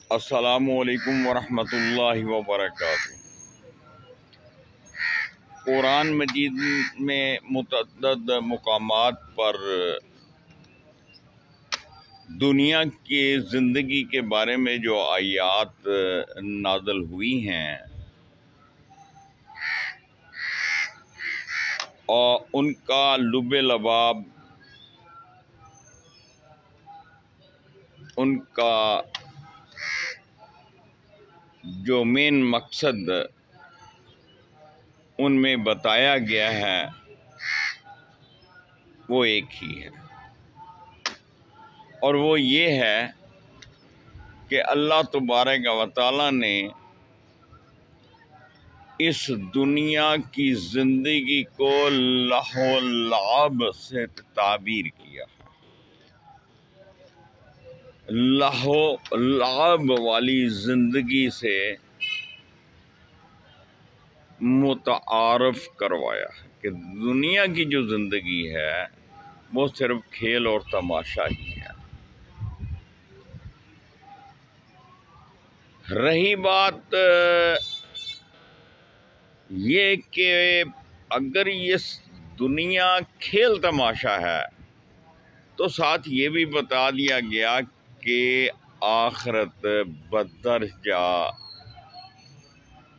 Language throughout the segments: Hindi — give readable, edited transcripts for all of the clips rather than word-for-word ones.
अस्सलामुअलैकुम वरहमतुल्लाहि वबरकातुहू। कुरान मजीद में मुतअद्दिद मुकामात पर दुनिया की ज़िंदगी के बारे में जो आयात नाज़िल हुई हैं और उनका लुब्बे लबाब, उनका जो मेन मकसद उनमें बताया गया है वो एक ही है, और वो ये है कि अल्लाह तबारक व तआला ने इस दुनिया की ज़िंदगी को लहो लाब से ताबीर किया है। लहो लाब वाली ज़िंदगी से मुतारफ़ करवाया है कि दुनिया की जो ज़िंदगी है वो सिर्फ खेल और तमाशा ही है। रही बात ये कि अगर ये दुनिया खेल तमाशा है तो साथ ये भी बता दिया गया कि आखिरत बदरजा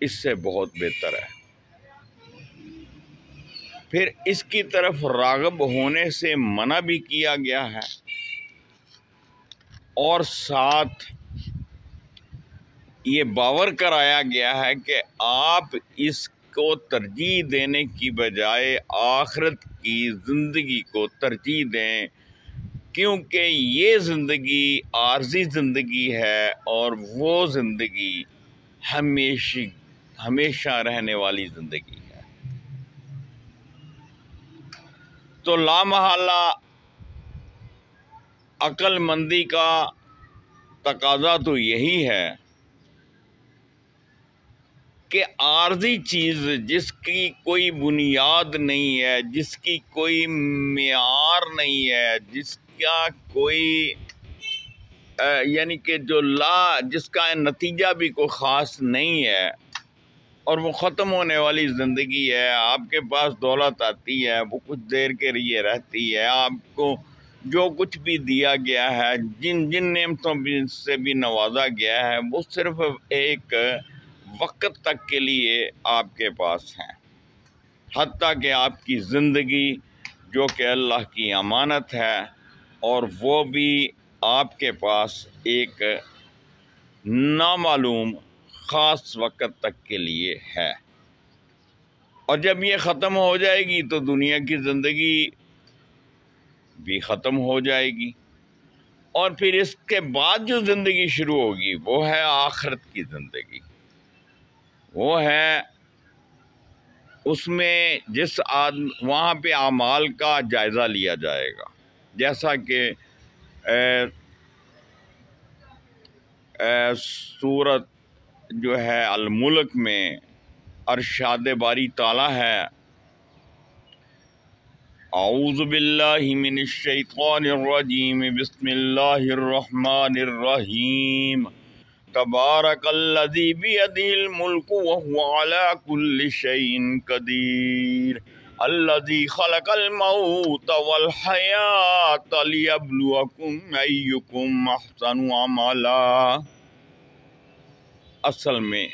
इससे बहुत बेहतर है। फिर इसकी तरफ राग़िब होने से मना भी किया गया है और साथ ये बावर कराया गया है कि आप इसको तरजीह देने की बजाय आखिरत की ज़िंदगी को तरजीह दें, क्योंकि ये ज़िंदगी आर्ज़ी ज़िंदगी है और वो ज़िंदगी हमेशा रहने वाली ज़िंदगी है। तो लामहला अक्लमंदी का तकाज़ा तो यही है कि आर्ज़ी चीज़ जिसकी कोई बुनियाद नहीं है, जिसकी कोई मेयार नहीं है, जिसका कोई यानी कि जिसका नतीजा भी कोई ख़ास नहीं है और वो ख़त्म होने वाली ज़िंदगी है। आपके पास दौलत आती है, वो कुछ देर के लिए रहती है। आपको जो कुछ भी दिया गया है, जिन जिन नेमतों से भी नवाजा गया है, वो सिर्फ एक वक्त तक के लिए आपके पास हैं। हत्ता कि आपकी ज़िंदगी जो कि अल्लाह की अमानत है और वो भी आपके पास एक नामालूम ख़ास वक्त तक के लिए है, और जब ये ख़त्म हो जाएगी तो दुनिया की ज़िंदगी भी ख़त्म हो जाएगी, और फिर इसके बाद जो ज़िंदगी शुरू होगी वो है आखिरत की ज़िंदगी। वो है उसमें वहाँ पे आमाल का जायज़ा लिया जाएगा, जैसा कि सूरत जो है अल मुल्क में अरशाद बारी ताला है, औज़ु बिल्लाहि मिनश शैतानिर रजीम, बिस्मिल्लाहिर रहमानिर रहीम, तबारकल्लज़ी बियदिहिल मुल्कु व हुवा अला कुल्लि शैइन क़दीर, अल्लज़ी खलक़ल मौत वल हयात लियब्लुवकुम अय्युकुम अहसनु अमला। असल में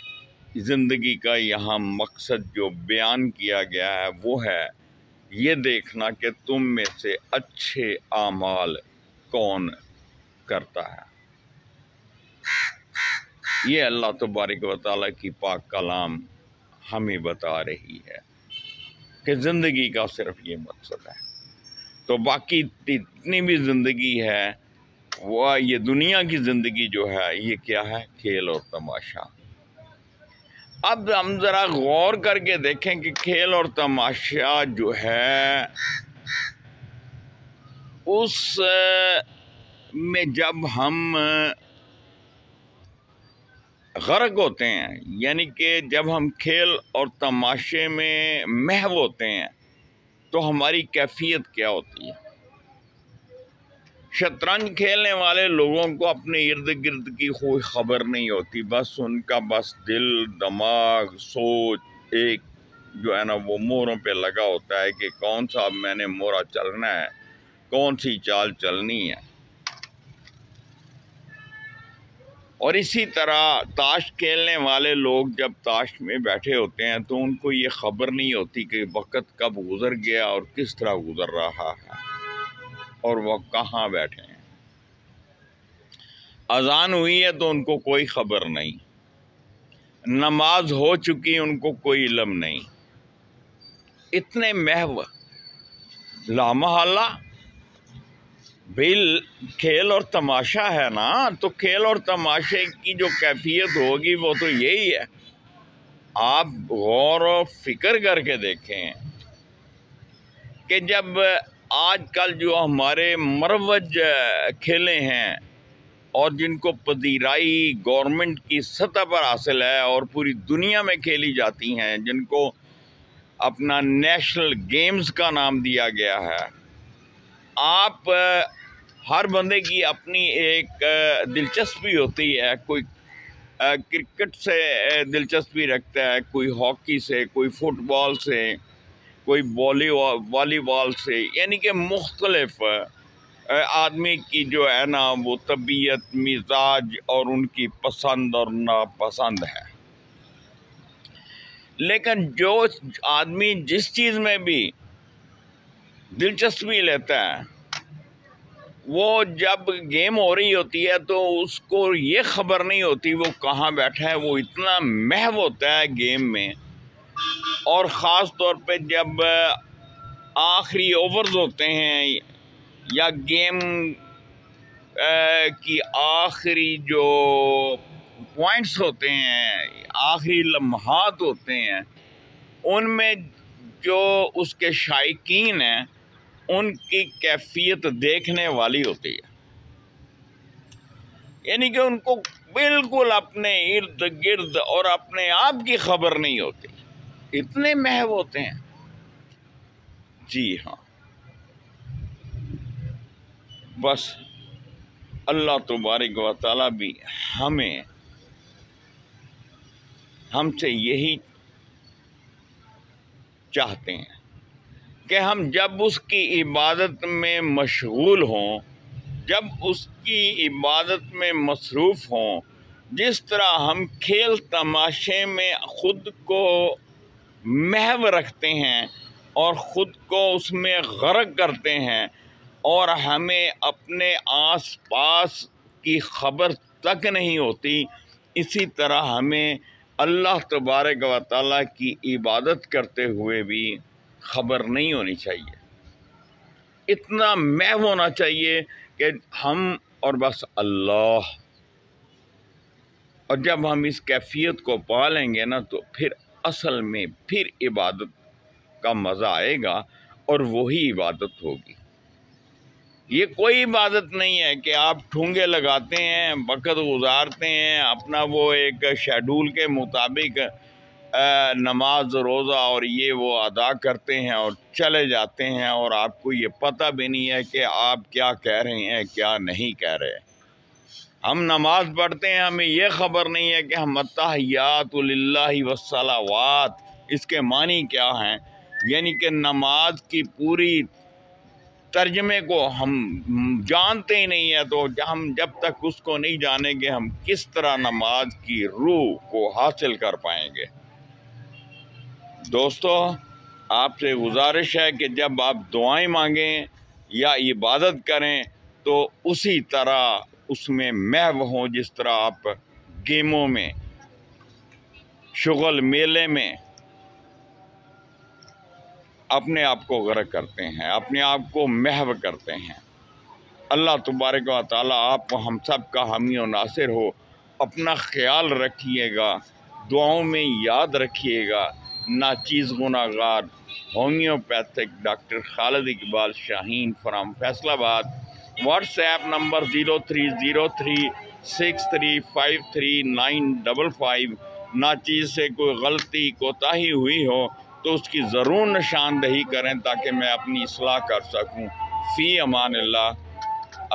ज़िंदगी का यहाँ मकसद जो बयान किया गया है वो है ये देखना कि तुम में से अच्छे आमाल कौन करता है। ये अल्लाह तबारक व तआला की पाक कलाम हमें बता रही है कि ज़िंदगी का सिर्फ ये मकसद है। तो बाकी जितनी भी ज़िंदगी है वह ये दुनिया की ज़िंदगी जो है ये क्या है, खेल और तमाशा। अब हम ज़रा गौर करके देखें कि खेल और तमाशा जो है उस में जब हम गर्क होते हैं, यानी कि जब हम खेल और तमाशे में महव होते हैं तो हमारी कैफियत क्या होती है। शतरंज खेलने वाले लोगों को अपने इर्द गिर्द की कोई खबर नहीं होती, बस उनका दिल दिमाग सोच एक जो है ना वो मोरों पे लगा होता है कि कौन सा मैंने मोरा चलना है, कौन सी चाल चलनी है। और इसी तरह ताश खेलने वाले लोग जब ताश में बैठे होते हैं तो उनको ये खबर नहीं होती कि वक्त कब गुजर गया और किस तरह गुजर रहा है और वो कहाँ बैठे हैं। अजान हुई है तो उनको कोई खबर नहीं, नमाज हो चुकी उनको कोई इल्म नहीं। इतने महव लामहल्ला भाई खेल और तमाशा है ना, तो खेल और तमाशे की जो कैफियत होगी वो तो यही है। आप गौर और फिक्र करके देखें कि जब आजकल जो हमारे मरवज खेलें हैं और जिनको पजीराई गवर्नमेंट की सतह पर हासिल है और पूरी दुनिया में खेली जाती हैं, जिनको अपना नेशनल गेम्स का नाम दिया गया है, आप हर बंदे की अपनी एक दिलचस्पी होती है। कोई क्रिकेट से दिलचस्पी रखता है, कोई हॉकी से, कोई फुटबॉल से, कोई वॉलीबॉल से, यानी कि मुख्तलिफ आदमी की जो है ना वो तबीयत, मिजाज और उनकी पसंद और नापसंद है। लेकिन जो आदमी जिस चीज़ में भी दिलचस्पी लेता है, वो जब गेम हो रही होती है तो उसको ये खबर नहीं होती वो कहाँ बैठा है, वो इतना महव होता है गेम में। और ख़ास तौर पे जब आखिरी ओवर्स होते हैं या गेम की आखिरी जो पॉइंट्स होते हैं, आखिरी लम्हात होते हैं, उनमें जो उसके शायकीन हैं उनकी कैफियत देखने वाली होती है। यानी कि उनको बिल्कुल अपने इर्द गिर्द और अपने आप की खबर नहीं होती, इतने महव होते हैं। जी हाँ, बस अल्लाह तबारक व तआला भी हमसे यही चाहते हैं कि हम जब उसकी इबादत में मशगूल हों, जब उसकी इबादत में मसरूफ़ हों, जिस तरह हम खेल तमाशे में ख़ुद को महव रखते हैं और ख़ुद को उसमें गर्क करते हैं और हमें अपने आस पास की खबर तक नहीं होती, इसी तरह हमें अल्लाह तबारक व तआला की इबादत करते हुए भी खबर नहीं होनी चाहिए। इतना महव होना चाहिए कि हम और बस अल्लाह। और जब हम इस कैफियत को पा लेंगे ना तो फिर असल में फिर इबादत का मज़ा आएगा और वही इबादत होगी। ये कोई इबादत नहीं है कि आप ठूंगे लगाते हैं, वक़्त गुजारते हैं, अपना वो एक शेड्यूल के मुताबिक नमाज रोज़ा और ये वो अदा करते हैं और चले जाते हैं और आपको ये पता भी नहीं है कि आप क्या कह रहे हैं क्या नहीं कह रहे। हम नमाज पढ़ते हैं, हमें ये ख़बर नहीं है कि हम अत्तहियातु लिल्लाहि वस्सलावात इसके मानी क्या हैं, यानी कि नमाज की पूरी तर्जमे को हम जानते ही नहीं है। तो हम जब तक उसको नहीं जानेंगे हम किस तरह नमाज की रूह को हासिल कर पाएंगे। दोस्तों, आपसे गुजारिश है कि जब आप दुआएं मांगें या इबादत करें तो उसी तरह उसमें महव हों जिस तरह आप गेमों में, शुगल मेले में अपने आप को गर्क करते हैं, अपने आप को महव करते हैं। अल्लाह तबारक व तआला आप हम सब का हामी और नासिर हो। अपना ख्याल रखिएगा, दुआओं में याद रखिएगा। नाचीज़ गुनाहगार homeopathic doctor Khalid Iqbal Shaheen from Faisalabad. WhatsApp number 030363539555। नाचीज़ से कोई गलती कोताही हुई हो तो उसकी ज़रूर निशानदही करें ताकि मैं अपनी इस्लाह कर सकूं। फ़ी अमानिल्लाह।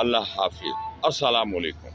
अल्लाह हाफिज़। अस्सलामु अलैकुम।